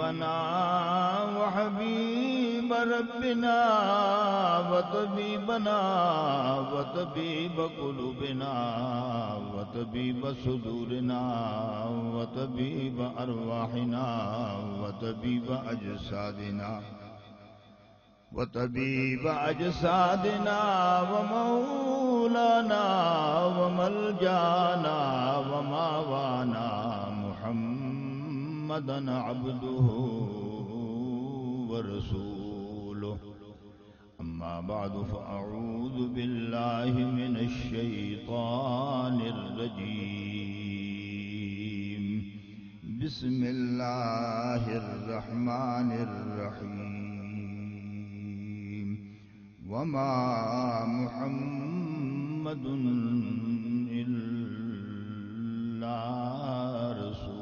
حبيبنا وحبيب ربنا وطبيبنا وطبيب قلوبنا وطبيب صدورنا وطبيب أرواحنا وطبيب أجسادنا ومولانا وملجانا وماوانا محمدا عبده ورسوله. أما بعد فأعوذ بالله من الشيطان الرجيم. بسم الله الرحمن الرحيم. وما محمد إلا رسول.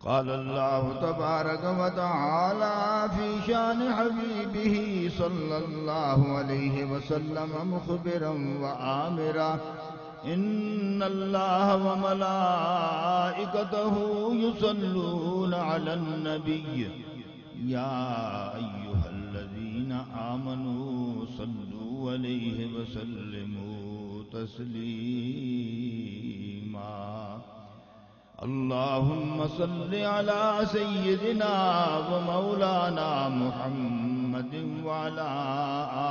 قال الله تبارك وتعالى في شان حبيبه صلى الله عليه وسلم مخبرا وآمرا: إن الله وملائكته يصلون على النبي يا أيها الذين آمنوا صلوا عليه وسلموا تسليما. اللهم صل على سيدنا ومولانا محمد وعلى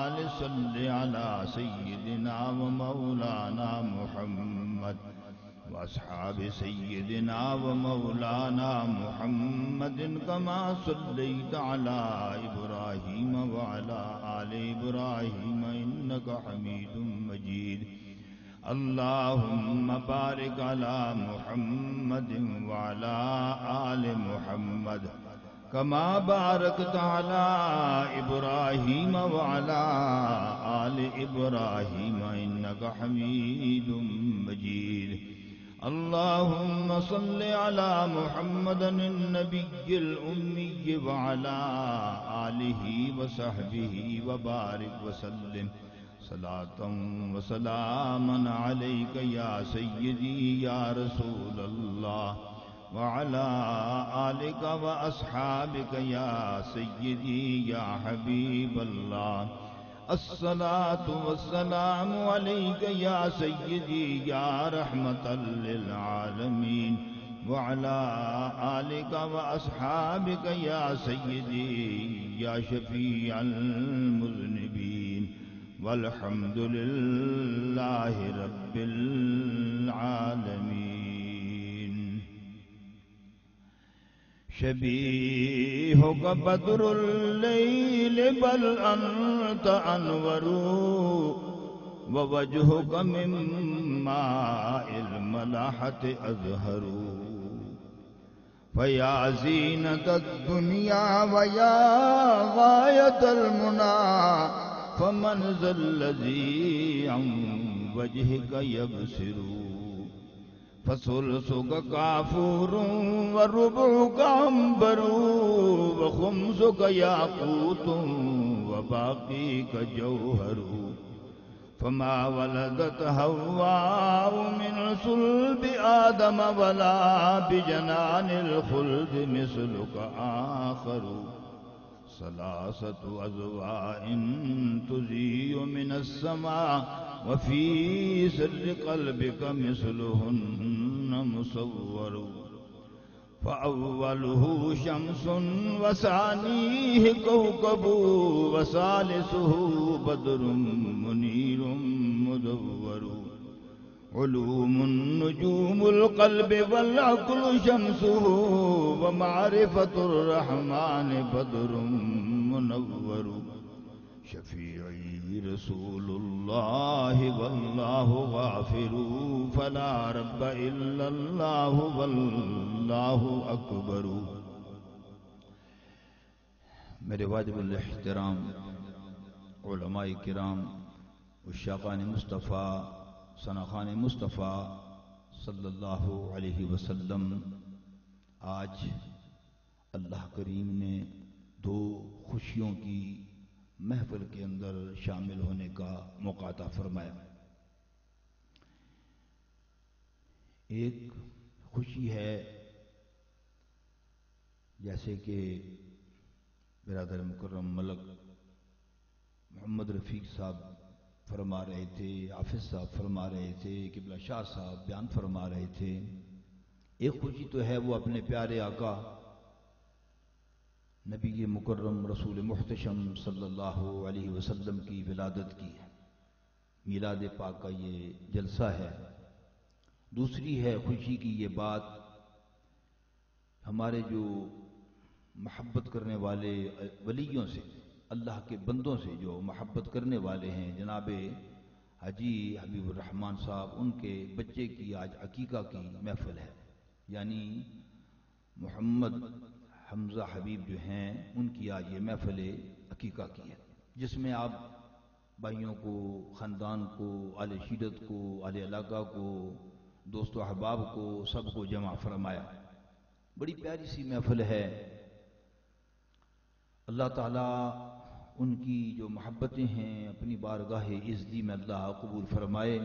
آل صل على سيدنا ومولانا محمد وأصحاب سيدنا ومولانا محمد كما صليت على إبراهيم وعلى آل إبراهيم إنك حميد مجيد. اللهم بارك على محمد وعلى آل محمد كما باركت على إبراهيم وعلى آل إبراهيم إنك حميد مجيد. اللهم صل على محمد النبي الأمي وعلى آله وصحبه وبارك وسلم صلاة وسلاما عليك يا سيدي يا رسول الله وعلى آلك وأصحابك يا سيدي يا حبيب الله. الصلاة والسلام عليك يا سيدي يا رحمة للعالمين وعلى آلك وأصحابك يا سيدي يا شفيع المذنبين والحمد لله رب العالمين. شبيهك بدر الليل بل أنت أنور ووجهك من ماء الملاحة أزهر. فيا زينة الدنيا ويا غاية المنى فمن ذا الذي عن وجهك يبصر. فثلثك كافور وربعك عنبر وخمسك ياقوت وباقيك جوهر. فما ولدت حواء من صلب آدم ولا بجنان الخلد مثلك آخر. ثلاثة أزواء تزي من السماء وفي سر قلبك مثلهن مصور. فأوله شمس وثانيه كوكب وثالثه بدر منير مدور. علوم نجوم القلب والعقل شمسه ومعرفة الرحمن بدر منور. شفيعي رسول الله والله غافر فلا رب إلا الله والله أكبر. میرے واجب الاحترام علماء کرام عشاقان مصطفیٰ ثناخان مصطفیٰ صلی اللہ علیہ وسلم، آج اللہ کریم نے دو خوشیوں کی محفل کے اندر شامل ہونے کا موقع عطا فرمایا۔ ایک خوشی ہے جیسے کہ برادر مکرم ملک محمد رفیق صاحب فرما رہے تھے، حافظ صاحب فرما رہے تھے، قبلہ شاہ صاحب بیان فرما رہے تھے، ایک خوشی تو ہے وہ اپنے پیارے آقا نبی مکرم رسول محتشم صلی اللہ علیہ وسلم کی ولادت کی ہے، میلاد پاک کا یہ جلسہ ہے۔ دوسری ہے خوشی کی یہ بات، ہمارے جو محبت کرنے والے ولیوں سے، اللہ کے بندوں سے جو محبت کرنے والے ہیں، جناب حاجی حبیب الرحمن صاحب، ان کے بچے کی آج عقیقہ کی محفل ہے، یعنی محمد حمزہ حبیب جو ہیں ان کی آج یہ محفل عقیقہ کی ہے، جس میں آپ بھائیوں کو، خاندان کو، اہل شیدت کو، اہل علاقہ کو، دوست و احباب کو، سب کو جمع فرمایا۔ بڑی پیاری سی محفل ہے۔ اللہ تعالیٰ ان کی جو محبتیں ہیں اپنی بارگاہ عزتی میں اللہ قبول فرمائے۔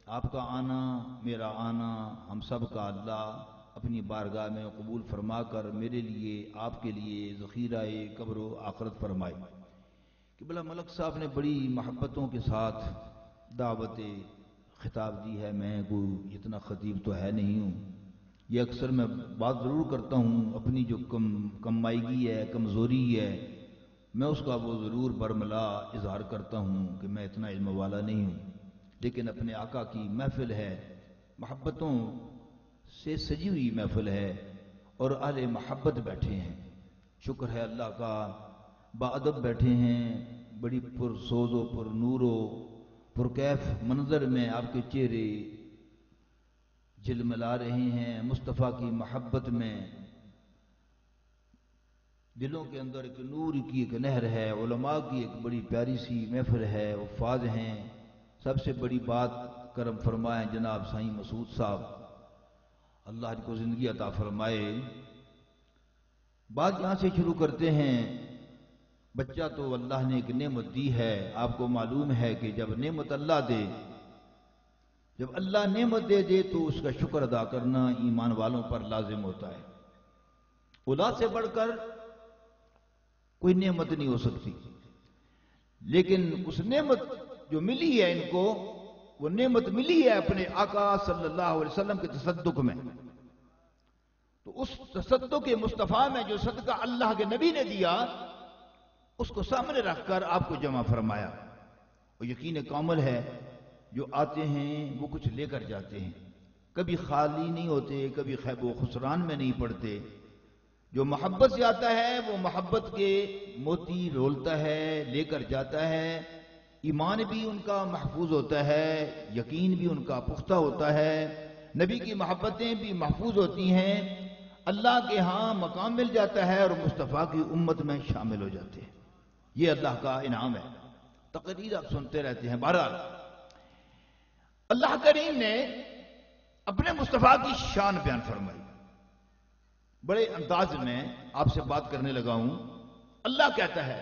آپ کا آنا، میرا آنا، ہم سب کا اللہ اپنی بارگاہ میں قبول فرما کر میرے لیے، آپ کے لیے ذخیرہ قبر و آخرت فرمائے۔ قبلہ ملک صاحب نے بڑی محبتوں کے ساتھ دعوت خطاب دی ہے۔ میں کوئی اتنا خطیب تو ہے نہیں ہوں، یہ اکثر میں بات ضرور کرتا ہوں، اپنی جو کم مائیگی ہے، کمزوری ہے، میں اس کا وہ ضرور برملا اظہار کرتا ہوں کہ میں اتنا علم والا نہیں ہوں، لیکن اپنے آقا کی محفل ہے، محبتوں سے سجی ہوئی محفل ہے، اور اہل محبت بیٹھے ہیں، شکر ہے اللہ کا، باادب بیٹھے ہیں، بڑی پر سوز و پر نور و پر کیف منظر میں آپ کے چہرے جلملا رہے ہیں، مصطفیٰ کی محبت میں دلوں کے اندر ایک نور کی ایک نہر ہے، علماء کی ایک بڑی پیاری سی محفل ہے، حفاظ ہیں، سب سے بڑی بات کرم فرمائیں جناب سائیں مسعود صاحب، اللہ ان کو زندگی عطا فرمائے۔ بات یہاں سے شروع کرتے ہیں۔ بچہ تو اللہ نے ایک نعمت دی ہے، آپ کو معلوم ہے کہ جب نعمت اللہ دے، جب اللہ نعمت دے تو اس کا شکر ادا کرنا ایمان والوں پر لازم ہوتا ہے۔ اولاد سے بڑھ کر کوئی نعمت نہیں ہو سکتی، لیکن اس نعمت جو ملی ہے ان کو، وہ نعمت ملی ہے اپنے آقا صلی اللہ علیہ وسلم کے تصدق میں، تو اس تصدق مصطفیٰ میں جو صدقہ اللہ کے نبی نے دیا، اس کو سامنے رکھ کر آپ کو جمع فرمایا، اور یقین کامل ہے جو آتے ہیں وہ کچھ لے کر جاتے ہیں، کبھی خالی نہیں ہوتے، کبھی خیب و خسران میں نہیں پڑتے۔ جو محبت سے آتا ہے وہ محبت کے موتی رولتا ہے، لے کر جاتا ہے، ایمان بھی ان کا محفوظ ہوتا ہے، یقین بھی ان کا پختہ ہوتا ہے، نبی کی محبتیں بھی محفوظ ہوتی ہیں، اللہ کے ہاں مقام مل جاتا ہے، اور مصطفیٰ کی امت میں شامل ہو جاتے ہیں۔ یہ اللہ کا انعام ہے۔ تقریر آپ سنتے رہتے ہیں۔ بہرحال اللہ کریم نے اپنے مصطفیٰ کی شان بیان فرمائی، بڑے انداز میں آپ سے بات کرنے لگا ہوں۔ اللہ کہتا ہے،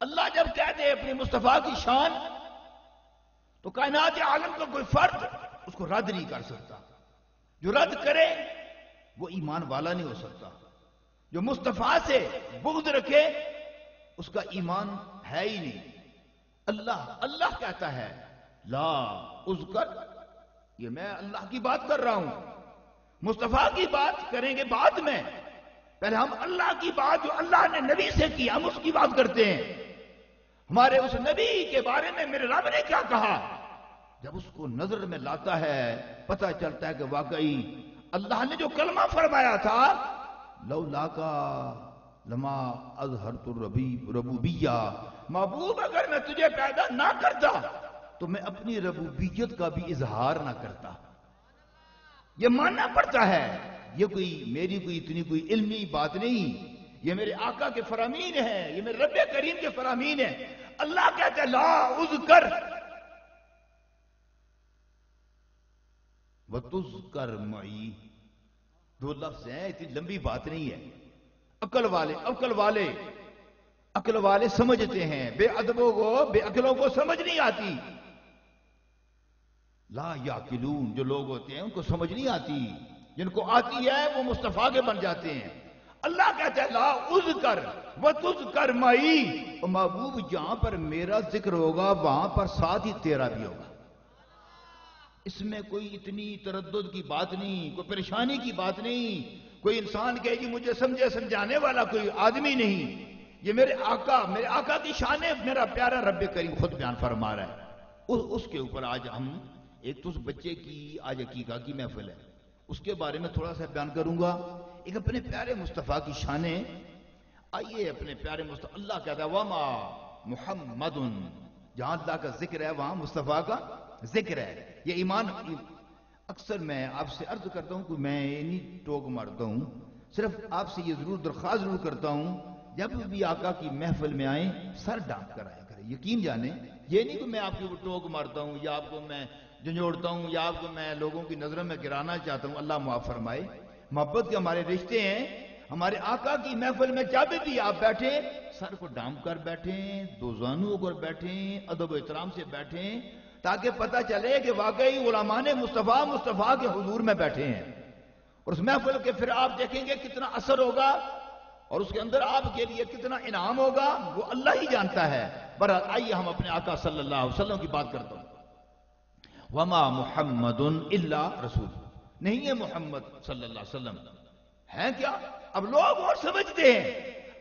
اللہ جب کہتے ہیں اپنے مصطفیٰ کی شان، تو کائنات عالم کا کوئی فرد اس کو رد نہیں کر سکتا، جو رد کرے وہ ایمان والا نہیں ہو سکتا، جو مصطفیٰ سے بغض رکھے اس کا ایمان ہے ہی نہیں۔ اللہ کہتا ہے لا اذکر، یہ میں اللہ کی بات کر رہا ہوں، مصطفیٰ کی بات کریں گے بعد میں، پہلے ہم اللہ کی بات جو اللہ نے نبی سے کی ہم اس کی بات کرتے ہیں۔ ہمارے اس نبی کے بارے میں میرے رب نے کیا کہا، جب اس کو نظر میں لاتا ہے پتہ چلتا ہے کہ واقعی اللہ نے جو کلمہ فرمایا تھا، لولا کا لما اظہرت الربوبیہ، محبوب اگر میں تجھے پیدا نہ کرتا تو میں اپنی ربوبیت کا بھی اظہار نہ کرتا۔ یہ ماننا پڑتا ہے، یہ میری اتنی کوئی علمی بات نہیں، یہ میرے آقا کے فرامین ہیں، یہ میرے رب کریم کے فرامین ہیں۔ اللہ کہتا ہے لا اذکر وتذکر معی، دو لفظ ہیں، اتنی لمبی بات نہیں ہے۔ عقل والے سمجھتے ہیں، بے ادبوں کو، بے عقلوں کو سمجھ نہیں آتی۔ لا یعقلون، جو لوگ ہوتے ہیں ان کو سمجھ نہیں آتی، جن کو آتی ہے وہ مصطفیٰ کے بن جاتے ہیں۔ اللہ کہتا ہے لا اذکر وتذکر معی، اور محبوب جہاں پر میرا ذکر ہوگا وہاں پر ساتھ ہی تیرا بھی ہوگا۔ اس میں کوئی اتنی تردد کی بات نہیں، کوئی پریشانی کی بات نہیں، کوئی انسان کہے جی مجھے سمجھے سمجھانے والا کوئی آدمی نہیں۔ یہ میرے آقا کی شان ہے، میرا پیارا رب کریم خود بیان فرما رہا ہے۔ اس کے اوپر آج ہم ایک تو اس بچے کی آج عقیقہ کی محفل ہے، اس کے بارے میں تھوڑا سا بیان کروں گا۔ ایک اپنے پیارے مصطفیٰ کی شانیں، آئیے اپنے پیارے مصطفیٰ، اللہ کہتا ہے وما محمد، جہاں اللہ کا ذکر ہے وہاں مصطفیٰ کا ذکر ہے۔ یہ ایمان، اکثر میں آپ سے عرض کرتا ہوں کہ میں نہیں ٹوک مارتا ہوں، صرف آپ سے یہ ضرور درخواست ضرور کرتا ہوں جب بھی آقا کی محفل میں آئیں سر ڈانپ کر آیا کریں۔ یقین جانیں یہ نہیں کہ میں آپ کے اوپر ٹوک مارتا ہوں یا آپ کو میں جھنجھوڑتا ہوں یا آپ کو میں لوگوں کی نظروں میں گرانا چاہتا ہوں، اللہ معاف فرمائے۔ محبت کے ہمارے رشتے ہیں، ہمارے آقا کی محفل میں جب بھی آپ بیٹھیں سر کو ڈانپ کر بیٹھیں، دو زانوں پر بیٹھیں، ادب و احترام سے بیٹھیں، تاکہ پتہ چلے کہ واقعی غلامان مصطفیٰ کے حضور میں بیٹھے ہیں۔ اور اس محفل کے پھر آپ دیکھیں گے کتنا اثر ہوگا اور اس کے اندر آپ کے لیے کتنا انعام ہوگا، وہ اللہ ہی جانتا ہے۔ بہرحال آئیے ہم اپنے آقا صلی اللہ علیہ وسلم کی بات کرتا ہوں۔ وما محمد الا رسول، نہیں ہے محمد صلی اللہ علیہ وسلم، ہے کیا؟ اب لوگ اور سمجھتے ہیں،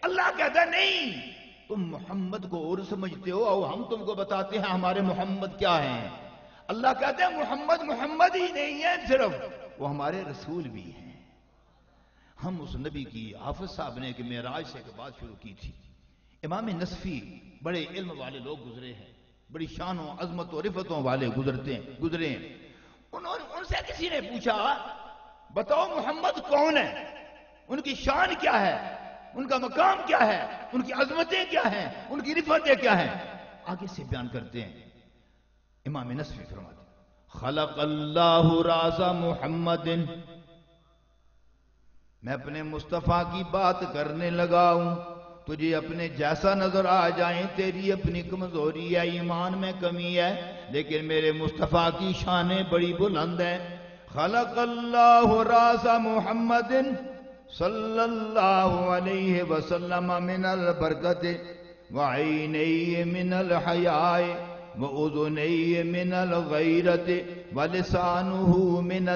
اللہ کہتا ہے نہیں، تم محمد کو اور سمجھتے ہو، اور ہم تم کو بتاتے ہیں ہمارے محمد کیا ہیں۔ اللہ کہتا ہے محمد ہی نہیں ہے صرف، وہ ہمارے رسول بھی ہیں۔ ہم اس نبی کی، حافظ صاحب نے کہ معراج سے ایک بات شروع کی تھی، امام نصفی بڑے علم والے لوگ گزرے ہیں، بڑی شان و عظمت و رفتوں والے گزرے ہیں۔ ان سے کسی نے پوچھا بتاؤ محمد کون ہے، ان کی شان کیا ہے، ان کا مقام کیا ہے، ان کی عظمتیں کیا ہیں، ان کی رفتیں کیا ہیں؟ آگے سے بیان کرتے ہیں امام نصفی فرماتے ہیں خلق اللہ راز محمد، میں اپنے مصطفیٰ کی بات کرنے لگا ہوں، تجھے اپنے جیسا نظر آ جائیں، تیری اپنی کمزوری ہے، ایمان میں کمی ہے، لیکن میرے مصطفیٰ کی شانیں بڑی بلند ہیں۔ خلق اللہ راز محمد صلی اللہ علیہ وسلم من البرکت وعینی من الحیاء وَأُذُنَيْ مِنَ الْغَيْرَةِ وَلِسَانُهُ مِنَ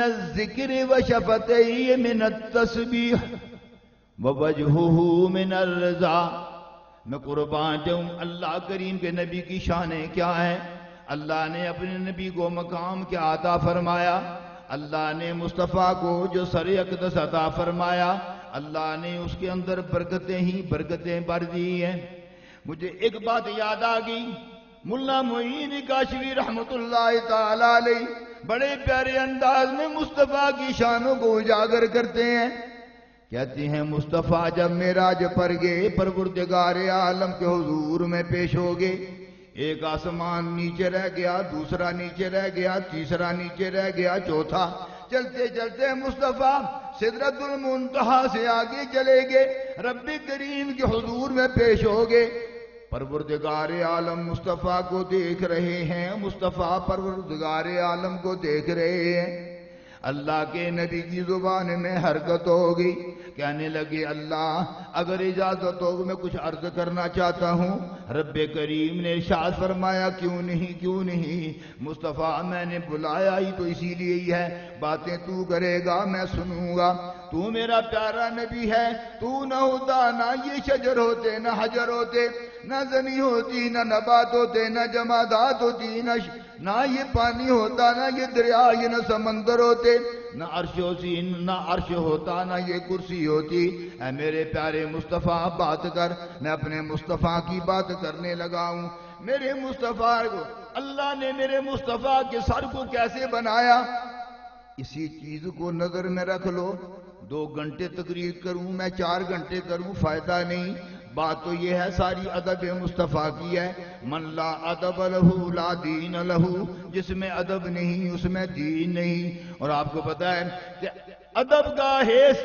الذِّكْرِ وَشَفَتَيْهِ مِنَ التَّسْبِيحِ وَوَجْهُهُ مِنَ الرِّضَا۔ میں قربان جاؤں اللہ کریم کے نبی کی شانیں کیا ہیں۔ اللہ نے اپنے نبی کو مقام کیا عطا فرمایا، اللہ نے مصطفیٰ کو جو سر اقدس عطا فرمایا، اللہ نے اس کے اندر برکتیں ہی برکتیں بھر دی ہیں۔ مجھے ایک بات یاد آ گئی، ملا معین کاشفی رحمت اللہ تعالی علیہ بڑے پیارے انداز میں مصطفیٰ کی شانوں کو اجاگر کرتے ہیں۔ کہتے ہیں مصطفیٰ جب معراج پر گئے، پروردگار عالم کے حضور میں پیش ہو گئے، ایک آسمان نیچے رہ گیا، دوسرا نیچے رہ گیا، تیسرا نیچے رہ گیا، چوتھا، چلتے چلتے مصطفیٰ سدرۃ المنتہا سے آگے چلے گئے، رب کریم کے حضور میں پیش ہو گئے۔ پروردگار عالم مصطفیٰ کو دیکھ رہے ہیں، مصطفیٰ پروردگار عالم کو دیکھ رہے ہیں۔ اللہ کے نبی کی زبان میں حرکت ہو گئی، کہنے لگے اللہ اگر اجازت ہو میں کچھ عرض کرنا چاہتا ہوں۔ رب کریم نے ارشاد فرمایا کیوں نہیں مصطفیٰ، میں نے بلایا ہی تو اسی لیے ہی ہے، باتیں تو کرے گا میں سنوں گا، تو میرا پیارا نبی ہے، تو نہ ہوتا نہ یہ شجر ہوتے، نہ حجر ہوتے، نہ زمین ہوتی، نہ نبات ہوتے، نہ جمادات ہوتی، نہ یہ پانی ہوتا، نہ یہ دریا، یہ نہ سمندر ہوتے، نہ عرش ہوتی، نہ عرش ہوتا، نہ یہ کرسی ہوتی۔ اے میرے پیارے مصطفیٰ بات کر، میں اپنے مصطفیٰ کی بات کرنے لگا ہوں۔ میرے مصطفیٰ کو اللہ نے میرے مصطفیٰ کے سر کو کیسے بنایا، اسی چیز کو نظر میں رکھ لو۔ 2 گھنٹے تقریر کروں میں، 4 گھنٹے کروں، فائدہ نہیں۔ بات تو یہ ہے ساری ادب مصطفیٰ کی ہے۔ من لا ادب لہو لا دین لہو، جس میں ادب نہیں اس میں دین نہیں۔ اور آپ کو پتا ہے کہ ادب کا حیث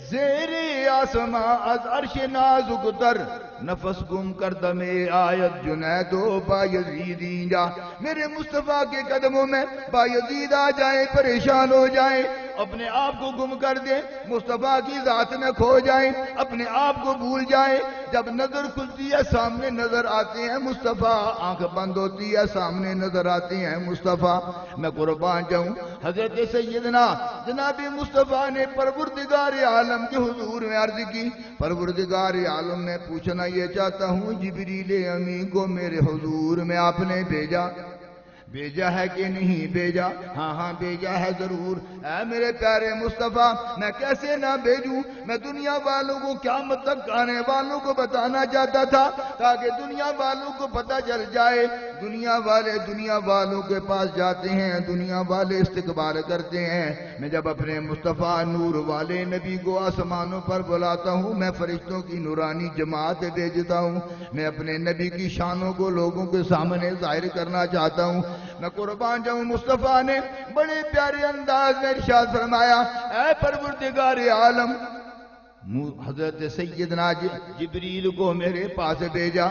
زیر آسماں از عرش نازک تر، نفس گم کر دمے آیت جنید و بایزید جا۔ میرے مصطفیٰ کے قدموں میں بایزید آ جائے، پریشان ہو جائے، اپنے آپ کو گم کر دیں، مصطفیٰ کی ذات میں کھو جائیں، اپنے آپ کو بھول جائیں۔ جب نظر کھلتی ہے سامنے نظر آتے ہیں مصطفیٰ، آنکھ بند ہوتی ہے سامنے نظر آتے ہیں مصطفیٰ۔ میں قربان جاؤں، حضرت سیدنا جناب مصطفیٰ نے پروردگار عالم کے حضور میں عرض کی، پروردگار عالم میں پوچھنا یہ چاہتا ہوں جبریل امین کو میرے حضور میں آپ نے بھیجا ہے کہ نہیں بھیجا؟ ہاں ہاں بھیجا ہے ضرور۔ اے میرے پیارے مصطفیٰ میں کیسے نہ بھیجوں؟ میں دنیا والوں کو قیامت تک آنے والوں کو بتانا چاہتا تھا تاکہ دنیا والوں کو پتہ چل جائے۔ دنیا والوں کے پاس جاتے ہیں، دنیا والے استقبال کرتے ہیں۔ میں جب اپنے مصطفیٰ نور والے نبی کو آسمانوں پر بلاتا ہوں، میں فرشتوں کی نورانی جماعت بھیجتا ہوں، میں اپنے نبی کی شانوں کو لوگوں کے سامنے ظاہر کرنا چاہتا ہوں۔ میں قربان جاؤں، مصطفیٰ نے بڑے پیارے انداز میں ارشاد فرمایا، اے پروردگار عالم، حضرت سیدنا جبریل کو میرے پاس بھیجا۔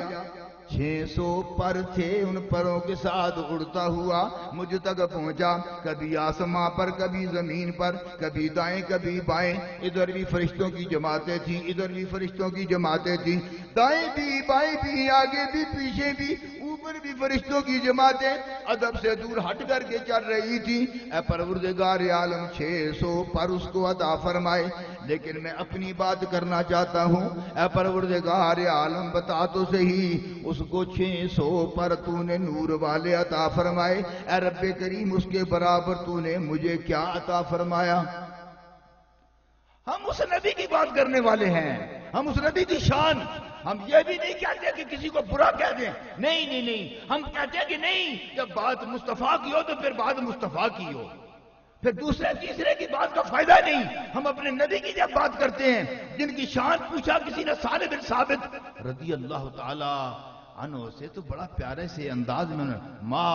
600 پر تھے، ان پروں کے ساتھ اڑتا ہوا مجھ تک پہنچا، کبھی آسماں پر کبھی زمین پر، کبھی دائیں کبھی بائیں۔ ادھر بھی فرشتوں کی جماعتیں تھیں، ادھر بھی فرشتوں کی جماعتیں تھیں، دائیں بھی بائیں بھی، آگے بھی پیچھے بھی، اوپر بھی فرشتوں کی جماعتیں ادب سے دور ہٹ کر کے چل رہی تھی۔ اے پروردگار عالم 600 پر اس کو عطا فرمائے، لیکن میں اپنی بات کرنا چاہتا ہوں۔ اے پروردگار عالم بتا تو صحیح، اس کو 600 پر تو نے نور والے عطا فرمائے، اے رب کریم اس کے برابر تو نے مجھے کیا عطا فرمایا؟ ہم اس نبی کی بات کرنے والے ہیں، ہم اس نبی کی شان، ہم یہ بھی نہیں کہتے کہ کسی کو برا کہہ دیں، نہیں، ہم کہتے ہیں کہ نہیں، جب بات مصطفیٰ کی ہو تو پھر بات مصطفیٰ کی ہو، پھر دوسرے تیسرے کی بات کا فائدہ نہیں۔ ہم اپنے نبی کی جب بات کرتے ہیں، جن کی شان پوچھا کسی نے صالح بن ثابت رضی اللہ تعالی عنہ سے، تو بڑا پیارے سے انداز میں ما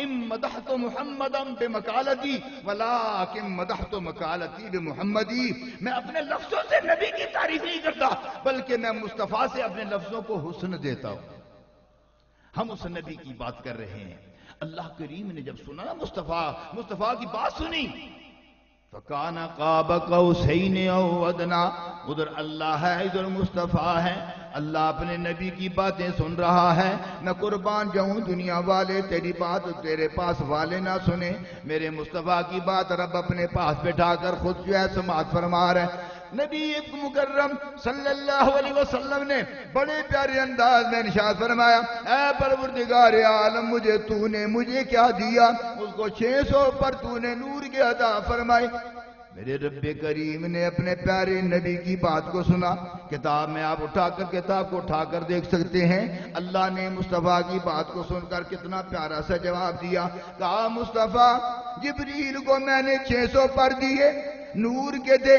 ام مدحت محمدا بمقالتی ولکن مدحت مقالتی بمحمدی، میں اپنے لفظوں سے نبی کی تعریف نہیں کرتا بلکہ میں مصطفیٰ سے اپنے لفظوں کو حسن دیتا ہوں۔ ہم اس نبی کی بات کر رہے ہیں۔ اللہ کریم نے جب سنا نا مصطفیٰ کی بات سنی، فَكَانَ قَابَ قَوْسَيْنِ أَوْ أَدْنَىٰ، ادھر اللہ ہے ادھر مصطفیٰ ہے، اللہ اپنے نبی کی باتیں سن رہا ہے۔ میں قربان جاؤں، دنیا والے تیری بات تیرے پاس والے نہ سنیں، میرے مصطفیٰ کی بات رب اپنے پاس بٹھا کر خود جو ہے سماعت فرما رہا ہے۔ نبی مکرم صلی اللہ علیہ وسلم نے بڑے پیارے انداز میں ارشاد فرمایا، اے پروردگار عالم مجھے کیا دیا؟ اس کو 600 پر تو نے نور کے عطا فرمائے۔ میرے رب کریم نے اپنے پیارے نبی کی بات کو سنا۔ کتاب میں آپ کتاب کو اٹھا کر دیکھ سکتے ہیں، اللہ نے مصطفیٰ کی بات کو سن کر کتنا پیارا سا جواب دیا۔ کہا مصطفیٰ جبریل کو میں نے 600 پر دیے، نور کے دے،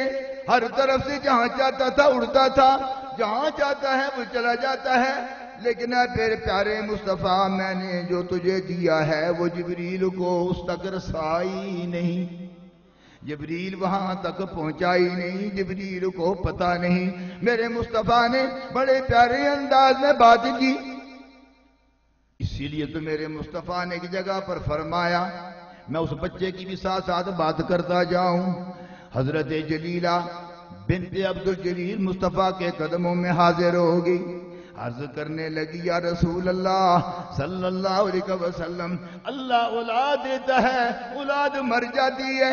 ہر طرف سے جہاں چاہتا تھا اڑتا تھا، جہاں چاہتا ہے وہ چلا جاتا ہے، لیکن اے پھر پیارے مصطفیٰ میں نے جو تجھے دیا ہے وہ جبریل کو اس تک رسائی نہیں، جبریل وہاں تک پہنچائی نہیں، جبریل کو پتہ نہیں۔ میرے مصطفیٰ نے بڑے پیارے انداز میں بات کی، اسی لیے تو میرے مصطفیٰ نے ایک جگہ پر فرمایا، میں اس بچے کی بھی ساتھ ساتھ بات کرتا جاؤں، حضرت جلیلہ بنت عبدالجلیل مصطفیٰ کے قدموں میں حاضر ہوگی، عرض کرنے لگی یا رسول اللہ صلی اللہ علیہ وسلم، اللہ اولاد دیتا ہے، اولاد مر جاتی ہے۔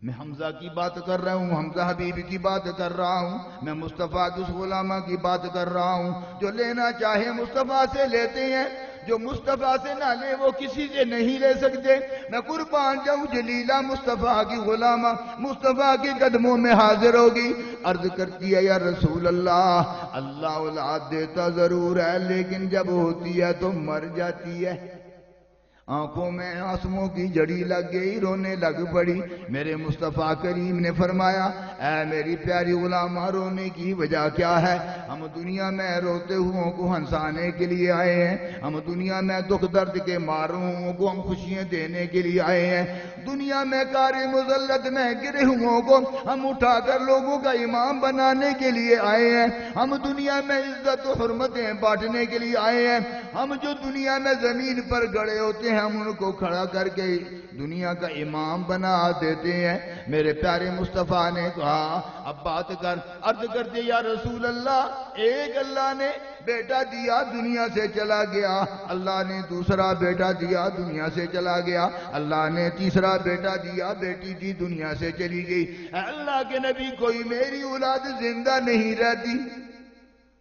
میں حمزہ کی بات کر رہا ہوں، حمزہ حبیب کی بات کر رہا ہوں، میں مصطفیٰ کے اس غلامہ کی بات کر رہا ہوں جو لینا چاہے مصطفیٰ سے لیتے ہیں، جو مصطفیٰ سے نہ لے وہ کسی سے نہیں لے سکتے۔ میں قربان جاؤں، جلیلہ مصطفیٰ کی غلامہ مصطفیٰ کے قدموں میں حاضر ہوگی، عرض کرتی ہے یا رسول اللہ، اللہ اولاد دیتا ضرور ہے لیکن جب ہوتی ہے تو مر جاتی ہے۔ آنکھوں میں آنسوؤں کی جڑی لگ گئی، رونے لگ پڑی۔ میرے مصطفیٰ کریم نے فرمایا، اے میری پیاری غلامہ رونے کی وجہ کیا ہے؟ ہم دنیا میں روتے ہوں کو ہنسانے کے لیے آئے ہیں، ہم دنیا میں دکھ درد کے ماروں کو ہم خوشیاں دینے کے لیے آئے ہیں، دنیا میں کار مذلت میں گرے ہوں کو ہم اٹھا کر لوگوں کا امام بنانے کے لیے آئے ہیں، ہم دنیا میں عزت و حرمتیں بانٹنے کے لیے آئے ہیں، ہم جو دنیا میں زمین پر گڑے ہوتے ہیں ہم ان کو کھڑا کر کے دنیا کا امام بنا دیتے ہیں۔ میرے پیارے مصطفیٰ نے کہا اب بات کر، عرض کرتے یا رسول اللہ، ایک اللہ نے بیٹا دیا دنیا سے چلا گیا، اللہ نے دوسرا بیٹا دیا دنیا سے چلا گیا، اللہ نے تیسرا بیٹا دیا بیٹی دی دنیا سے چلی گئی، اے اللہ کے نبی کوئی میری اولاد زندہ نہیں رہتی؟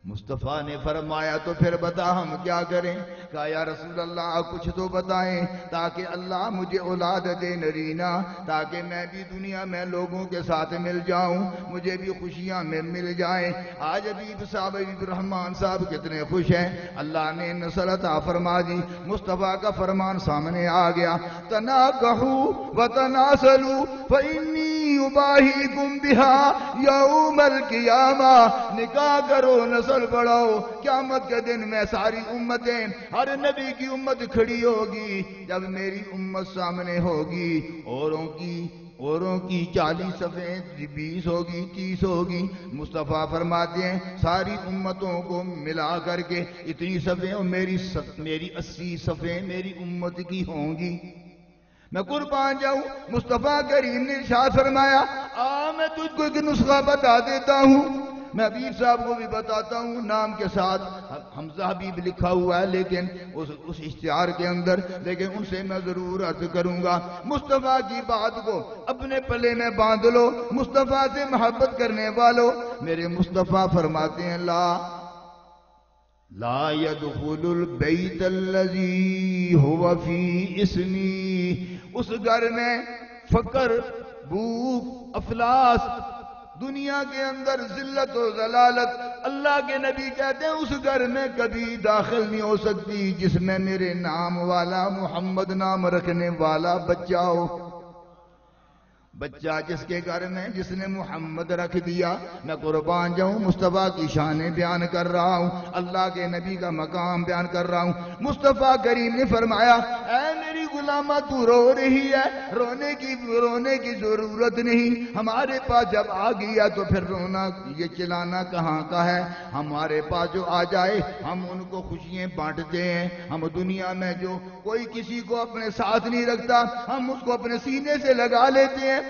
مصطفیٰ نے فرمایا تو پھر بتا ہم کیا کریں؟ کہا یا رسول اللہ کچھ تو بتائیں تاکہ اللہ مجھے اولاد دے نرینہ، تاکہ میں بھی دنیا میں لوگوں کے ساتھ مل جاؤں، مجھے بھی خوشیاں میں مل جائیں۔ آج حبیب صاحب حبیب الرحمان صاحب کتنے خوش ہیں، اللہ نے نسل عطا فرما دی۔ مصطفیٰ کا فرمان سامنے آ گیا، تناکحوا وتناسلوا فإنی اباہیکم بہا یوم القیامہ، نکاح کرو نسل بڑھاؤ، قیامت کے دن میں ساری امتیں، ہر نبی کی امت کھڑی ہوگی، جب میری امت سامنے ہوگی، اوروں کی 40 صفیں 20 ہوگی 30 ہوگی، مصطفیٰ فرماتے ہیں ساری امتوں کو ملا کر کے اتنی صفیں اور میری 80 صفیں میری امت کی ہوں گی، میں قربان جاؤں۔ مصطفیٰ کریم نے ارشاد فرمایا میں تجھ کو ایک نسخہ بتا دیتا ہوں، میں حبیب صاحب کو بھی بتاتا ہوں، نام کے ساتھ حمزہ حبیب لکھا ہوا ہے لیکن اس اشتہار کے اندر، لیکن ان سے میں ضرور عرض کروں گا مصطفیٰ کی بات کو اپنے پلے میں باندھ لو، مصطفیٰ سے محبت کرنے والو۔ میرے مصطفیٰ فرماتے ہیں لا يدخل البیت الذی هو فی اسمی، اس گھر میں فقر، بھوک، افلاس، دنیا کے اندر ذلت و ضلالت، اللہ کے نبی کہتے ہیں اس گھر میں کبھی داخل نہیں ہو سکتی جس میں میرے نام والا محمد نام رکھنے والا بچہ ہو۔ بچہ جس کے گھر میں جس نے محمد رکھ دیا، میں قربان جاؤں مصطفیٰ کی شانیں بیان کر رہا ہوں، اللہ کے نبی کا مقام بیان کر رہا ہوں۔ مصطفیٰ کریم نے فرمایا اے میری غلامہ تو رو رہی ہے، رونے کی ضرورت نہیں، ہمارے پاس جب آ گیا تو پھر رونا یہ چلانا کہاں کا ہے؟ ہمارے پاس جو آ جائے ہم ان کو خوشیاں بانٹتے ہیں، ہم دنیا میں جو کوئی کسی کو اپنے ساتھ نہیں رکھتا ہم اس کو اپنے سینے سے لگا لیتے ہیں۔